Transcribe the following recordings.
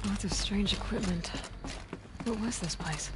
Lots of strange equipment. What was this place?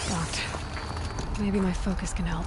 Locked. Maybe my focus can help.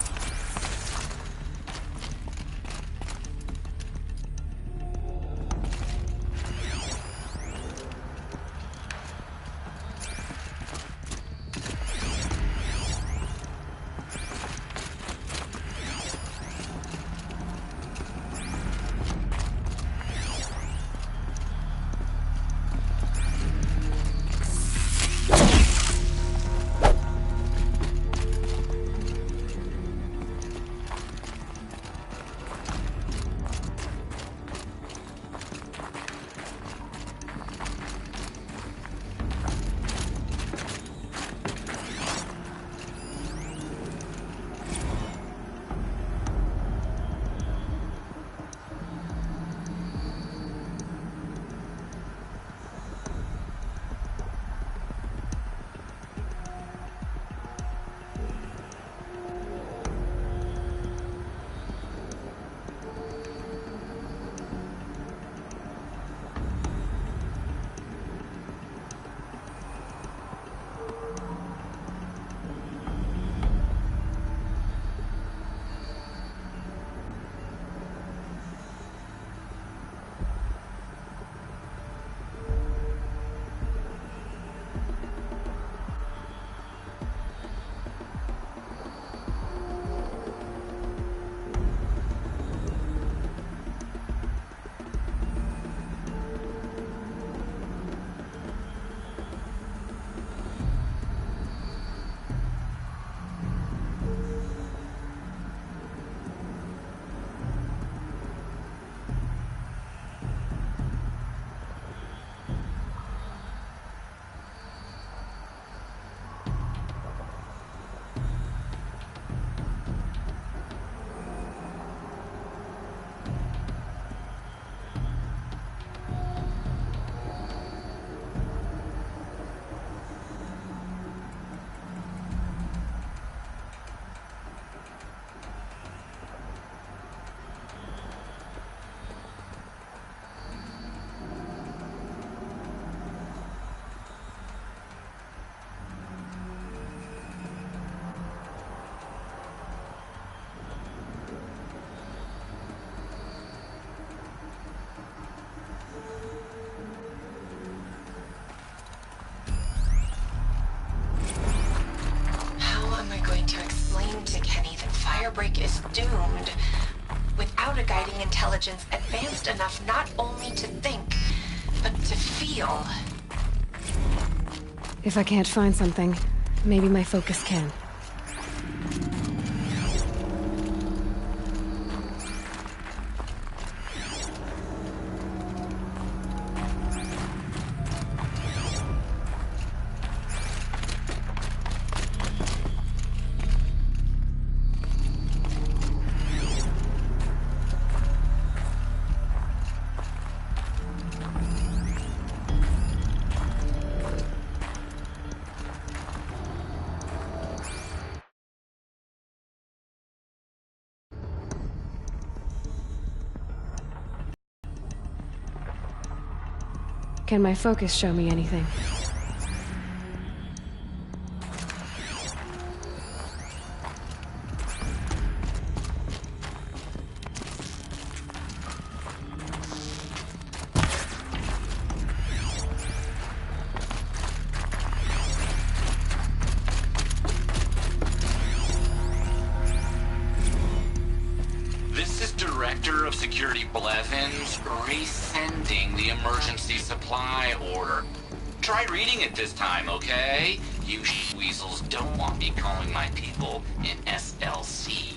Firebreak is doomed. Without a guiding intelligence advanced enough not only to think, but to feel. If I can't find something, maybe my focus can. Can my focus show me anything? Director of Security Blevins resending the emergency supply order. Try reading it this time, okay? You weasels don't want me calling my people in SLC.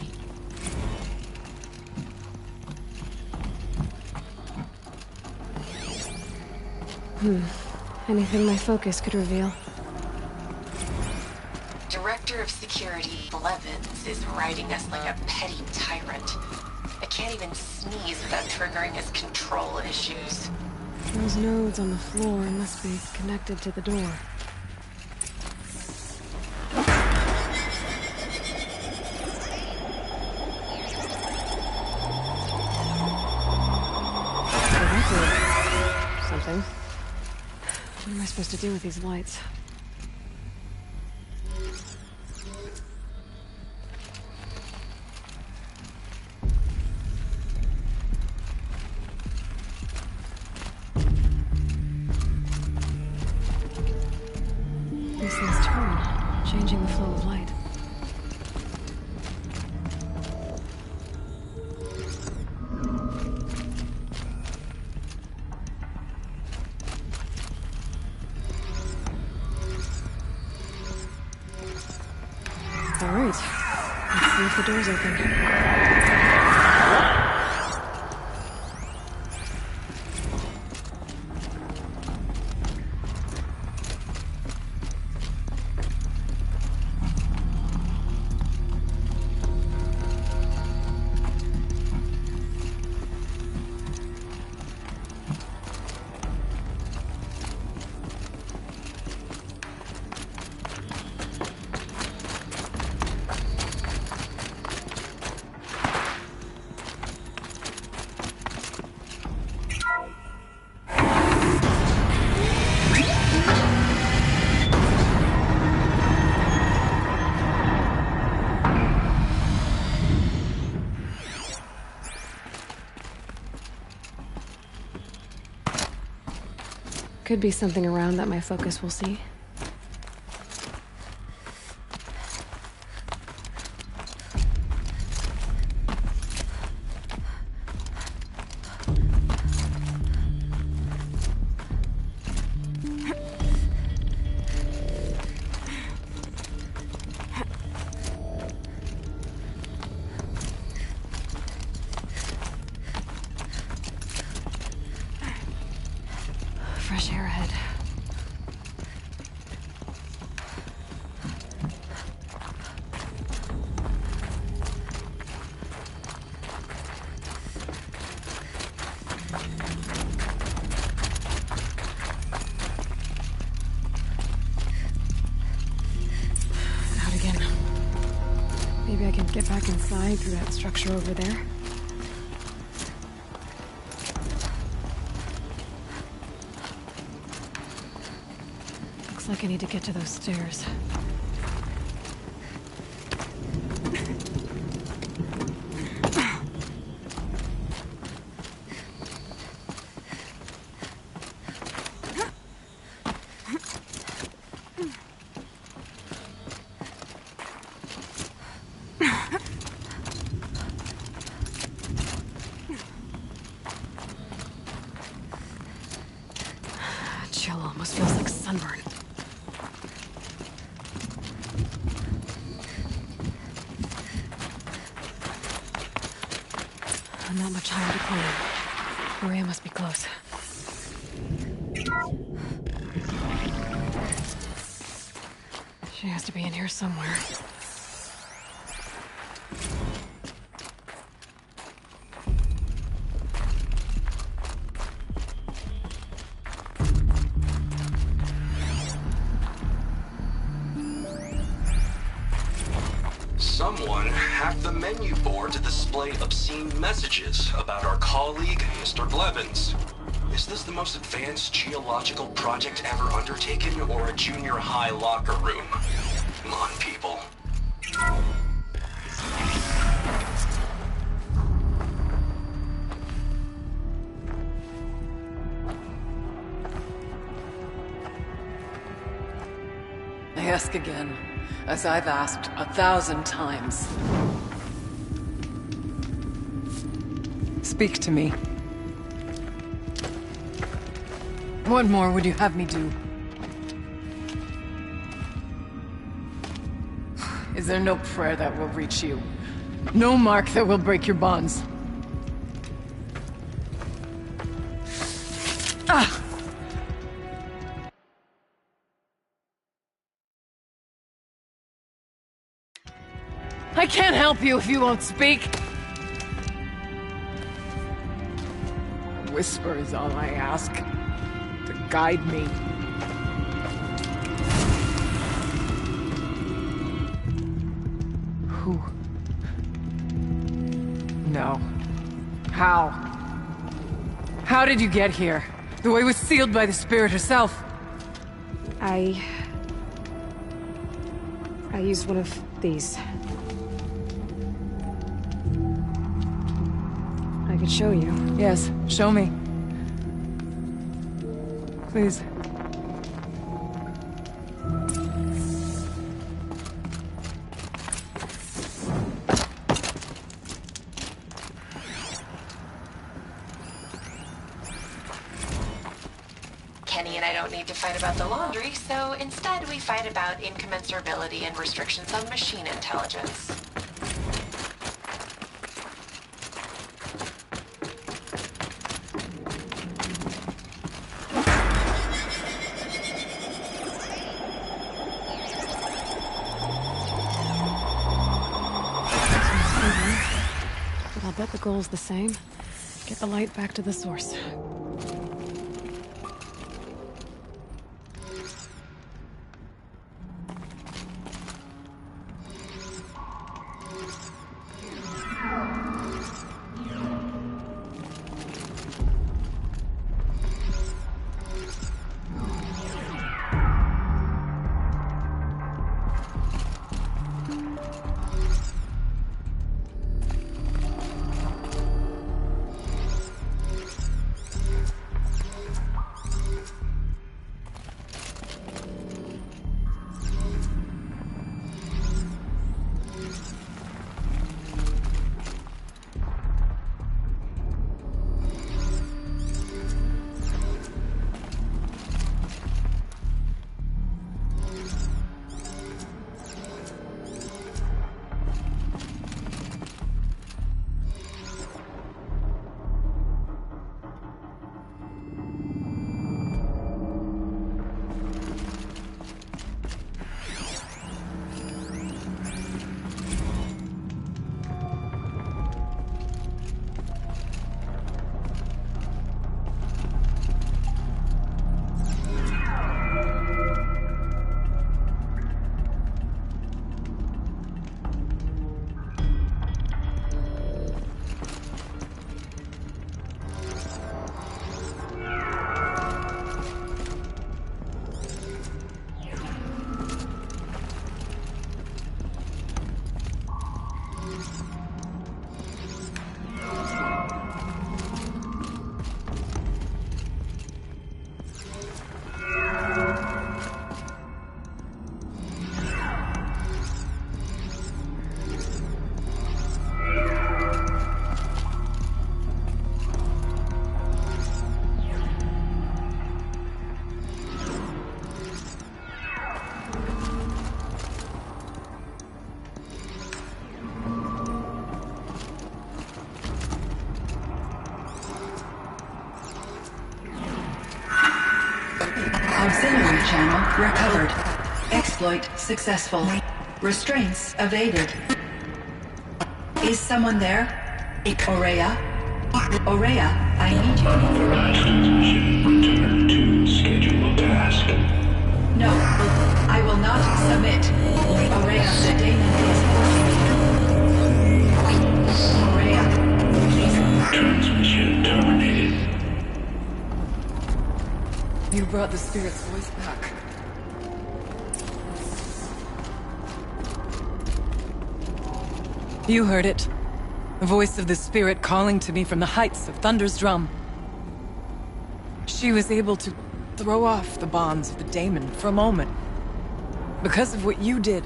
Anything my focus could reveal? Director of Security Blevins is riding us like a petty tyrant. I can't even sneeze without triggering his control issues. Those nodes on the floor must be connected to the door. Something. What am I supposed to do with these lights? These things turn, changing the flow of light. All right, let's see if the door's open. Could be something around that my focus will see. Fresh air ahead. Out again. Maybe I can get back inside through that structure over there. Looks like I need to get to those stairs. Chill almost feels like sunburn. Not much higher to climb. Maria must be close. She has to be in here somewhere. Someone hacked the menu board to display obscene messages about our colleague, Mr. Blevins. Is this the most advanced geological project ever undertaken, or a junior high locker room? Come on, people. I ask again, as I've asked 1,000 times. Speak to me. What more would you have me do? Is there no prayer that will reach you? No mark that will break your bonds? Ah! I can't help you if you won't speak! A whisper is all I ask. To guide me. Who? No. How? How did you get here? The way was sealed by the Spirit herself. I used one of these. I could show you. Yes, show me. Please. Kenny and I don't need to fight about the laundry, so instead we fight about incommensurability and restrictions on machine intelligence. But I'll bet the goal's the same. Get the light back to the source. Auxiliary channel recovered. Exploit successful. Restraints evaded. Is someone there? Ourea? Ourea, I need you. Unauthorized transmission. Return to scheduled task. No, I will not submit. Ourea, the daemon is holding me. Ourea, please. Transmission terminated. brought the spirit's voice back. You heard it. The voice of the spirit calling to me from the heights of Thunder's Drum. She was able to throw off the bonds of the daemon for a moment. Because of what you did.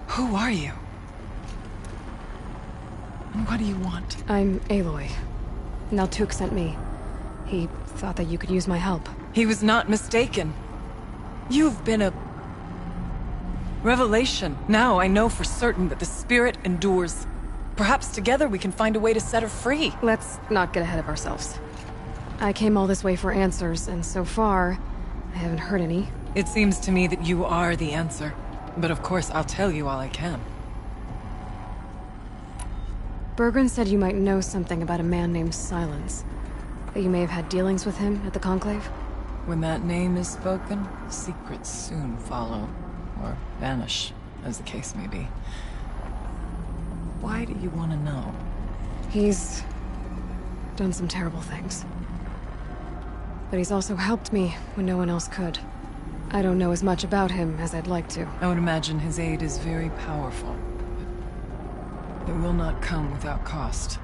Who are you? And what do you want? I'm Aloy. Naltuk sent me. He thought that you could use my help. He was not mistaken. You've been a revelation. Now I know for certain that the spirit endures. Perhaps together we can find a way to set her free. Let's not get ahead of ourselves. I came all this way for answers, and so far, I haven't heard any. It seems to me that you are the answer. But of course, I'll tell you all I can. Bergren said you might know something about a man named Silence. That you may have had dealings with him at the Conclave? When that name is spoken, secrets soon follow. Or vanish, as the case may be. Why do you want to know? He's done some terrible things. But he's also helped me when no one else could. I don't know as much about him as I'd like to. I would imagine his aid is very powerful. But it will not come without cost.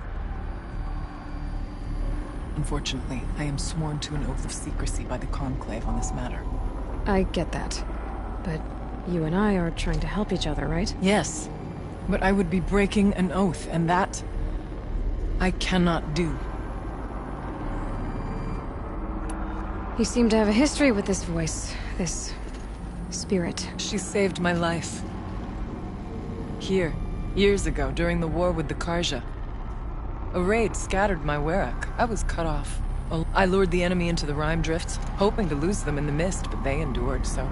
Unfortunately, I am sworn to an oath of secrecy by the Conclave on this matter. I get that. But you and I are trying to help each other, right? Yes. But I would be breaking an oath, and that I cannot do. You seem to have a history with this voice, this spirit. She saved my life. Here, years ago, during the war with the Karja. A raid scattered my Werak. I was cut off. I lured the enemy into the Rime Drifts, hoping to lose them in the mist, but they endured, so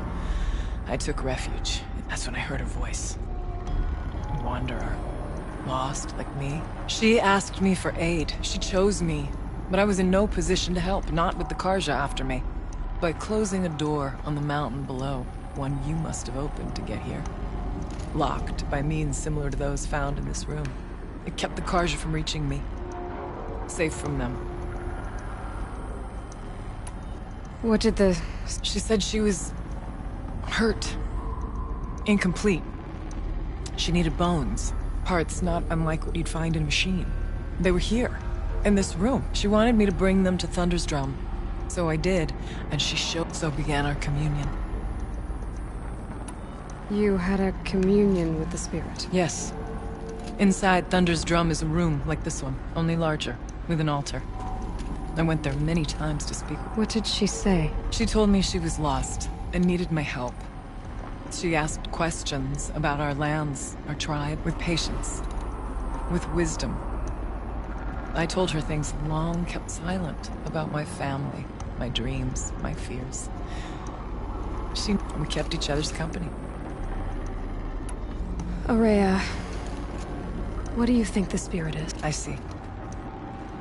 I took refuge. That's when I heard her voice. A wanderer. Lost, like me. She asked me for aid. She chose me. But I was in no position to help, not with the Karja after me. By closing a door on the mountain below, one you must have opened to get here. Locked by means similar to those found in this room. It kept the Karja from reaching me. Safe from them. What did the... She said she was... hurt. Incomplete. She needed bones. Parts not unlike what you'd find in a machine. They were here. In this room. She wanted me to bring them to Thunder's Drum. So I did, and she showed. So began our communion. You had a communion with the spirit? Yes. Inside Thunder's Drum is a room like this one, only larger, with an altar. I went there many times to speak. What did she say? She told me she was lost and needed my help. She asked questions about our lands, our tribe, with patience, with wisdom. I told her things long kept silent about my family, my dreams, my fears. We kept each other's company. Ourea, what do you think the spirit is? I see.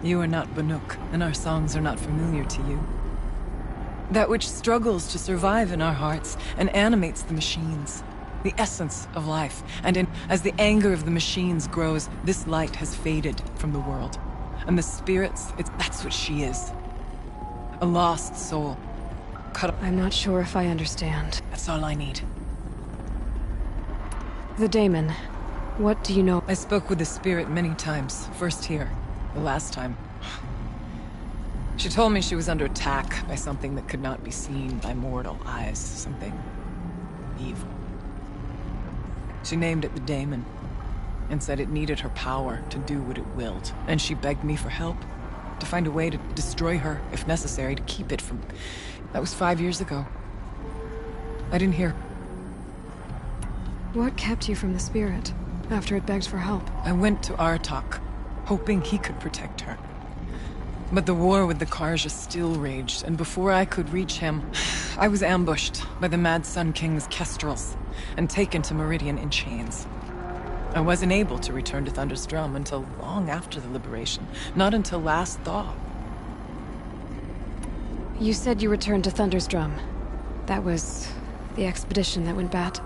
You are not Banuk, and our songs are not familiar to you. That which struggles to survive in our hearts and animates the machines. The essence of life. And as the anger of the machines grows, this light has faded from the world. And the spirits, that's what she is. A lost soul. Cut up. I'm not sure if I understand. That's all I need. The daemon. What do you know? I spoke with the spirit many times. First here. The last time. She told me she was under attack by something that could not be seen by mortal eyes. Something evil. She named it the daemon, and said it needed her power to do what it willed. And she begged me for help, to find a way to destroy her, if necessary, to keep it from... That was 5 years ago. I didn't hear. What kept you from the spirit, after it begged for help? I went to Artok, hoping he could protect her. But the war with the Karja still raged, and before I could reach him, I was ambushed by the Mad Sun King's kestrels, and taken to Meridian in chains. I wasn't able to return to Thunder's Drum until long after the liberation, not until last thaw. You said you returned to Thunder's Drum. That was the expedition that went bad?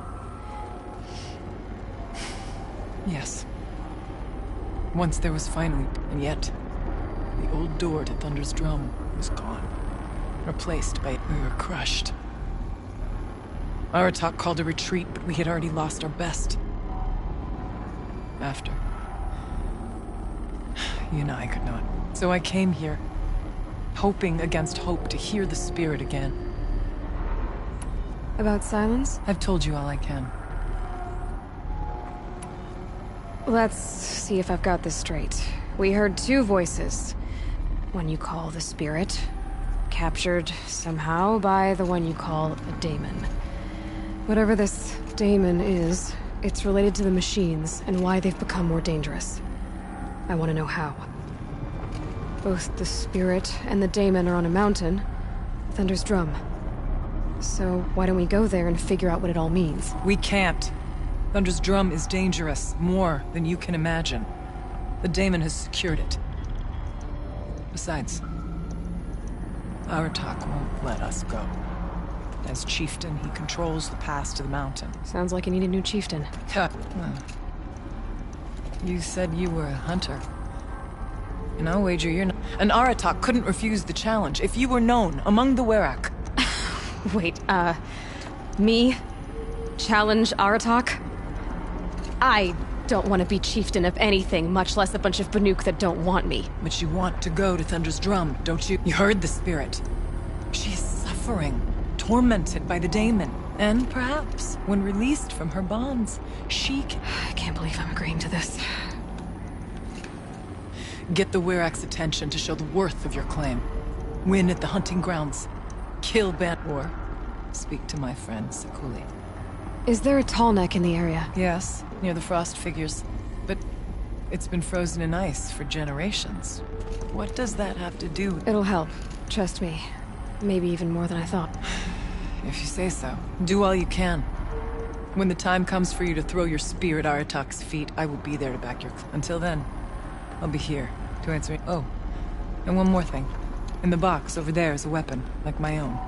Yes. Once there was finally, and yet, the old door to Thunder's Drum was was gone. Replaced by... We were crushed. Aratak called a retreat, but we had already lost our best. After. You and I could not. So I came here, hoping against hope to hear the spirit again. About Silence? I've told you all I can. Let's see if I've got this straight. We heard two voices. One you call the spirit, captured somehow by the one you call a daemon. Whatever this daemon is, it's related to the machines and why they've become more dangerous. I want to know how. Both the spirit and the daemon are on a mountain, Thunder's Drum. So why don't we go there and figure out what it all means? We can't. Thunder's Drum is dangerous, more than you can imagine. The daemon has secured it. Besides, Aratak won't let us go. As chieftain, he controls the pass to the mountain. Sounds like you need a new chieftain. You said you were a hunter. And I'll wager you're not. And Aratak couldn't refuse the challenge if you were known among the Werak. Wait, me? Challenge Aratak? I don't want to be chieftain of anything, much less a bunch of Banuk that don't want me. But you want to go to Thunder's Drum, don't you? You heard the spirit. She's suffering, tormented by the daemon. And perhaps, when released from her bonds, she can... I can't believe I'm agreeing to this. Get the Werak's attention to show the worth of your claim. Win at the hunting grounds. Kill Ban... Or speak to my friend, Sekuli. Is there a tall neck in the area? Yes, near the frost figures. But it's been frozen in ice for generations. What does that have to do with... It'll help. Trust me. Maybe even more than I thought. If you say so. Do all you can. When the time comes for you to throw your spear at Aratak's feet, I will be there to back your... Until then, I'll be here to answer... Oh, and one more thing. In the box over there is a weapon, like my own.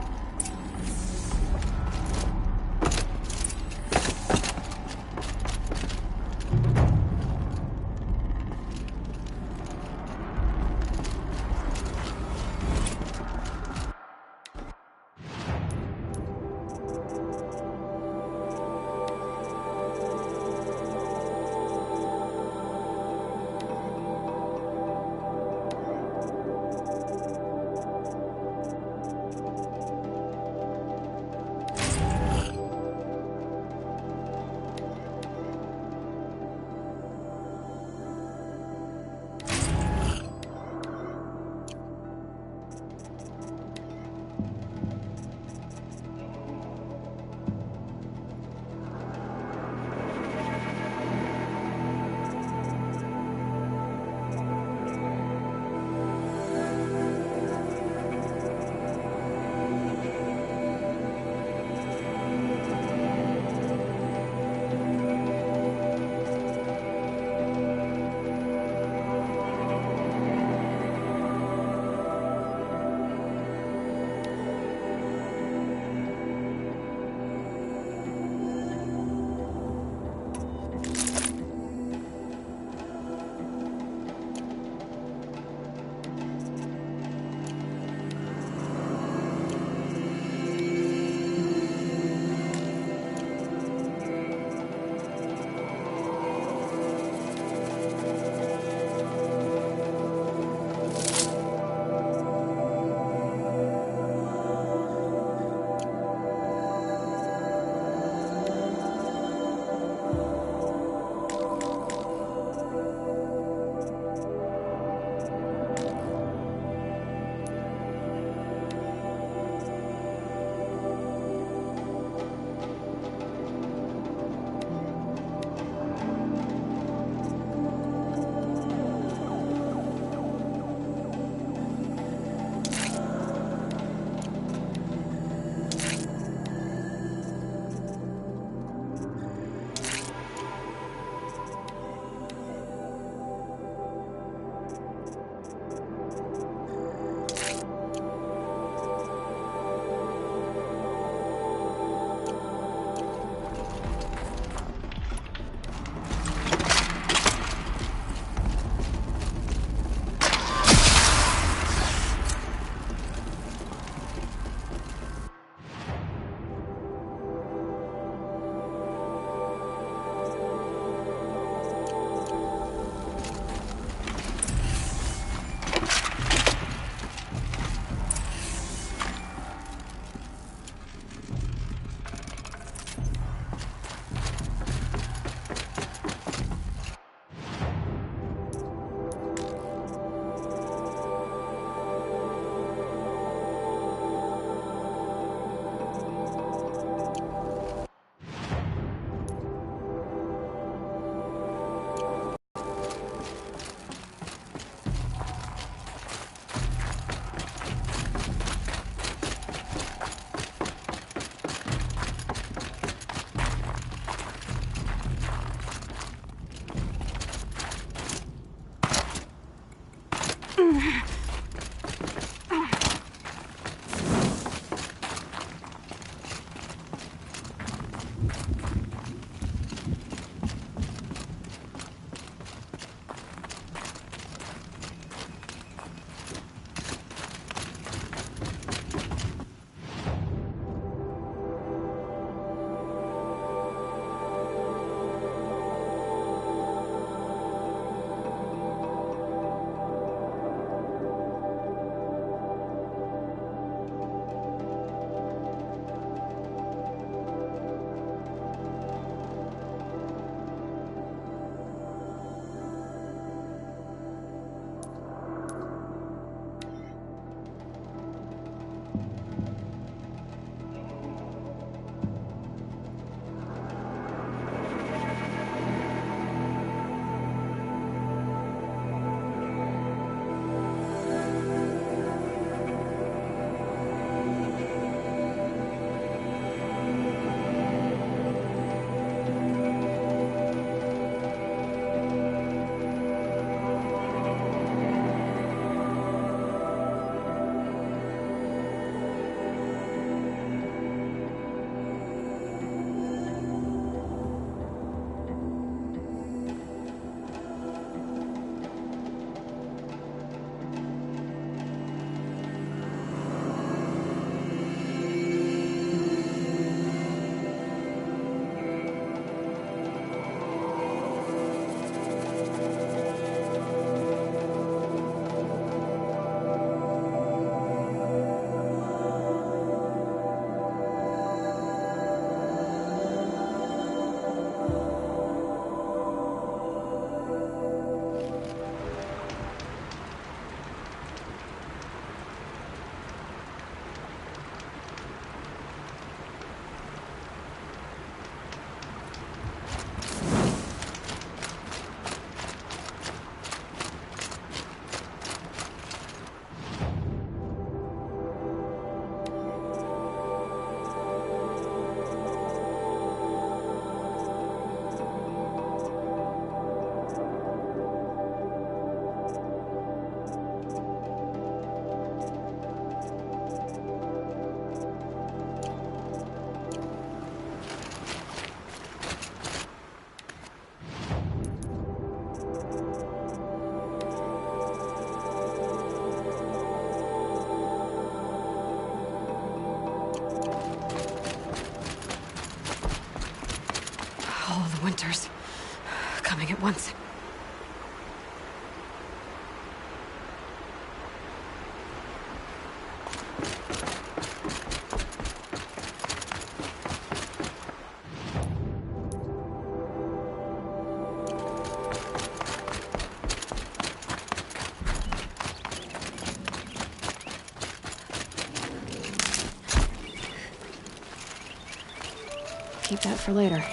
Winters. Coming at once. Keep that for later.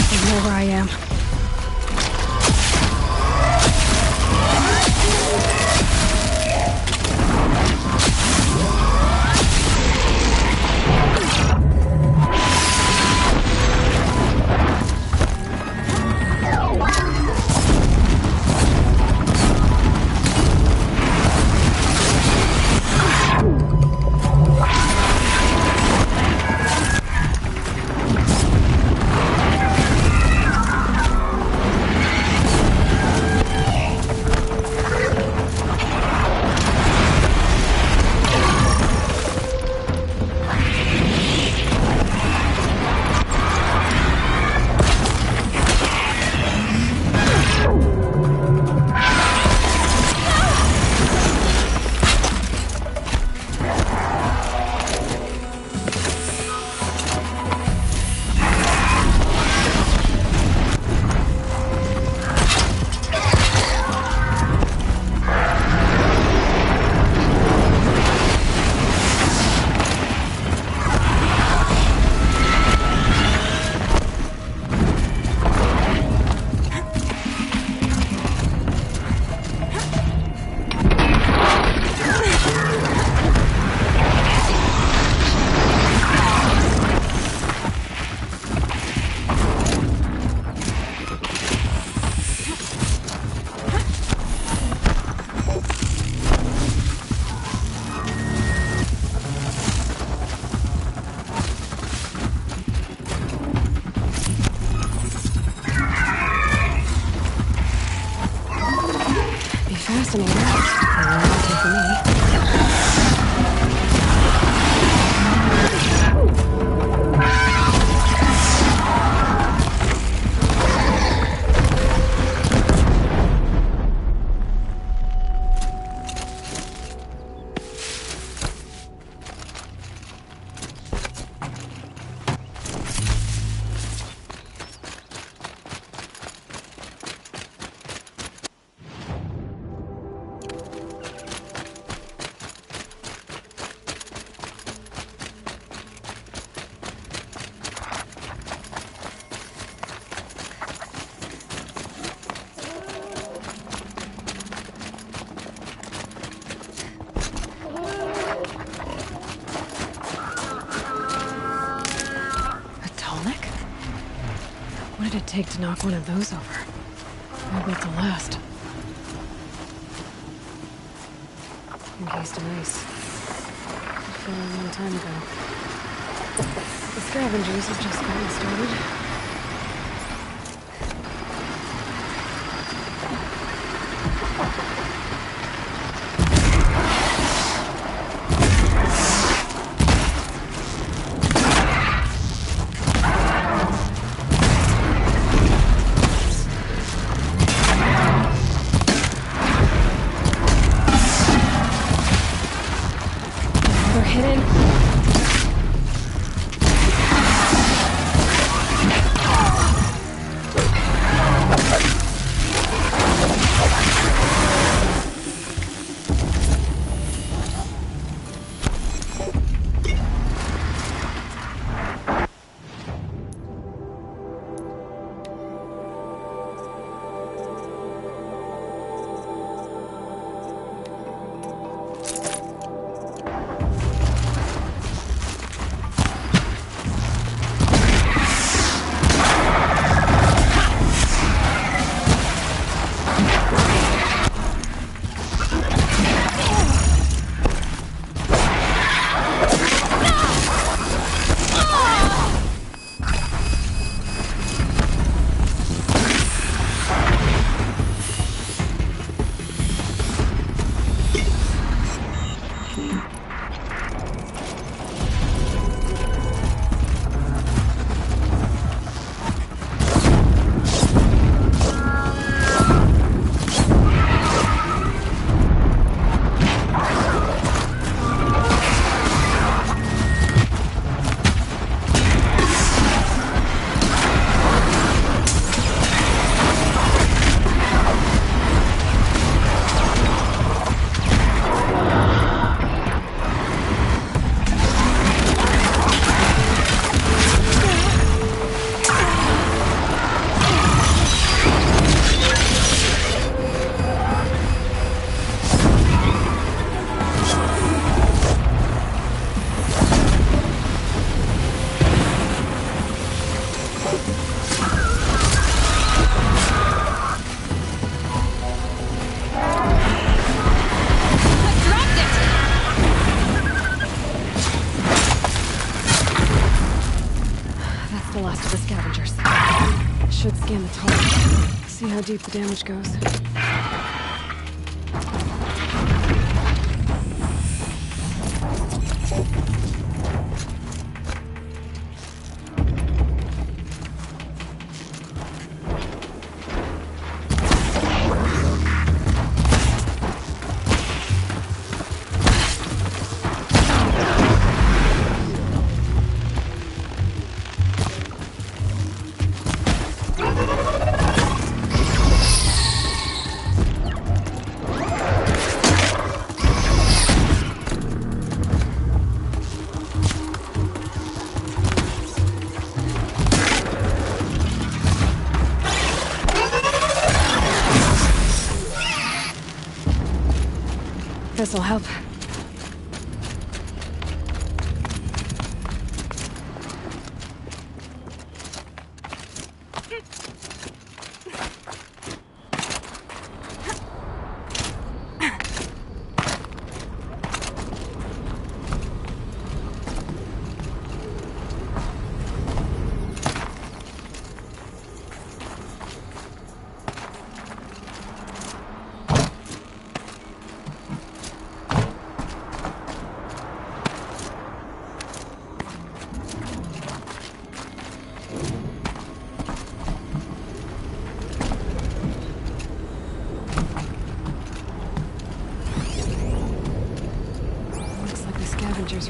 I know where I am. Fascinating. For me. What did it take to knock one of those over? Maybe it's a last. Encased in ice. Fell a long time ago. The scavengers have just gotten started. They're hidden. should scan the tunnel. See how deep the damage goes. This'll help.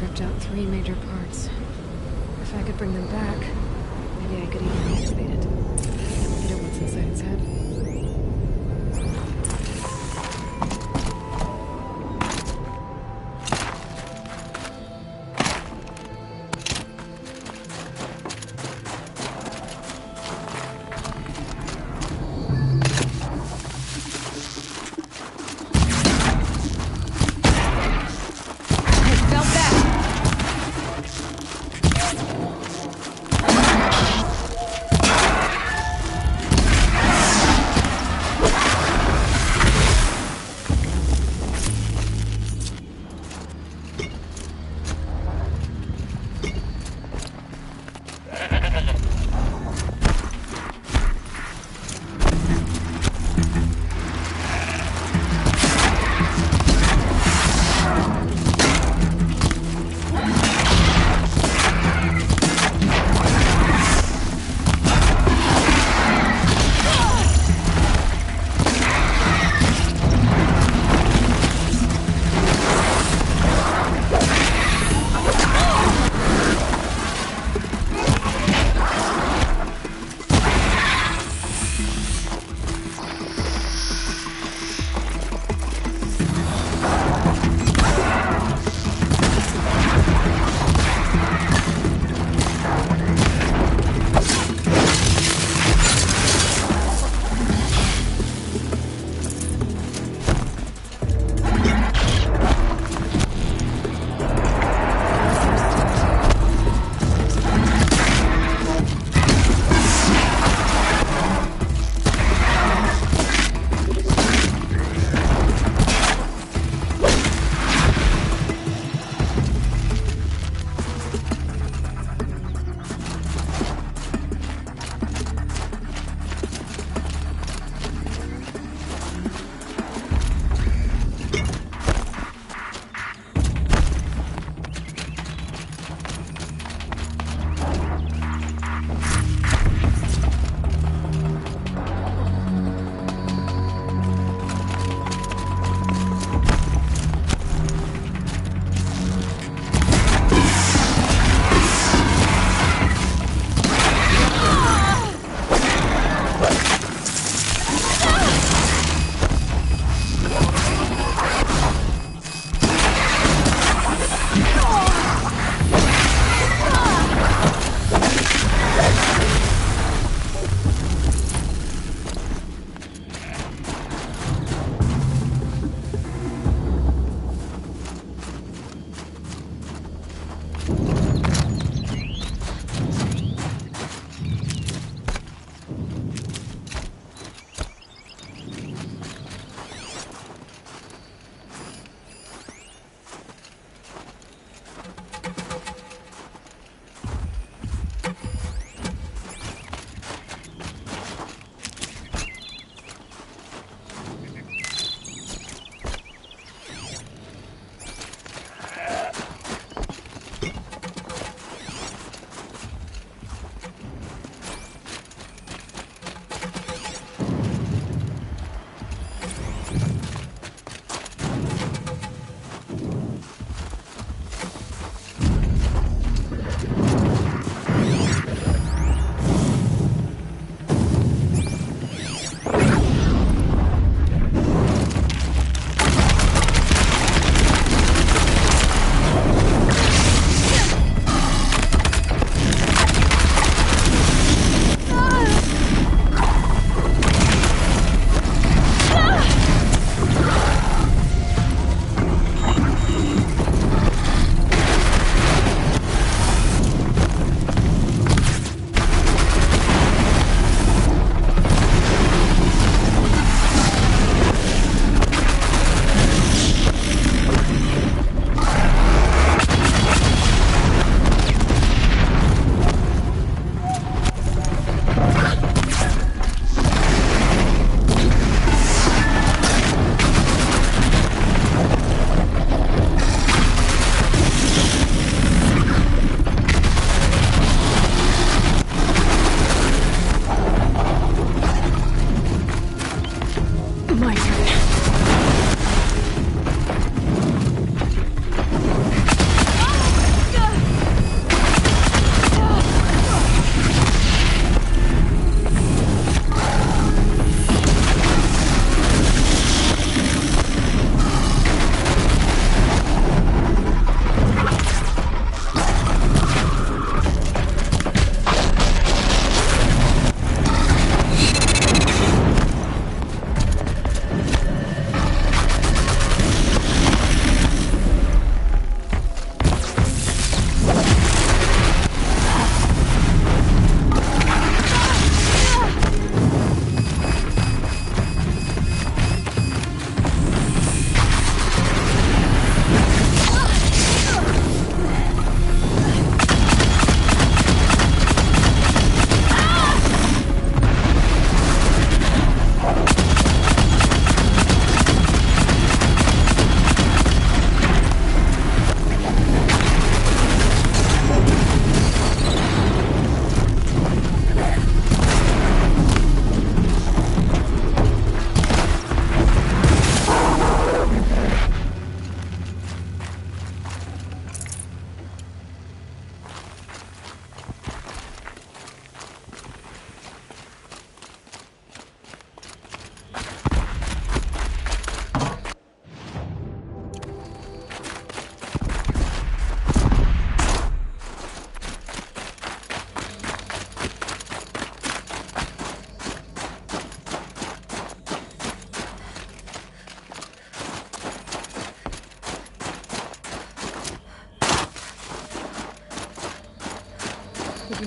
Ripped out 3 major parts. If I could bring them back, maybe I could even activate it. Hit it once inside its head.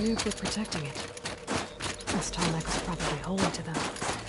nuke were protecting it. This Tallneck was probably holy to them.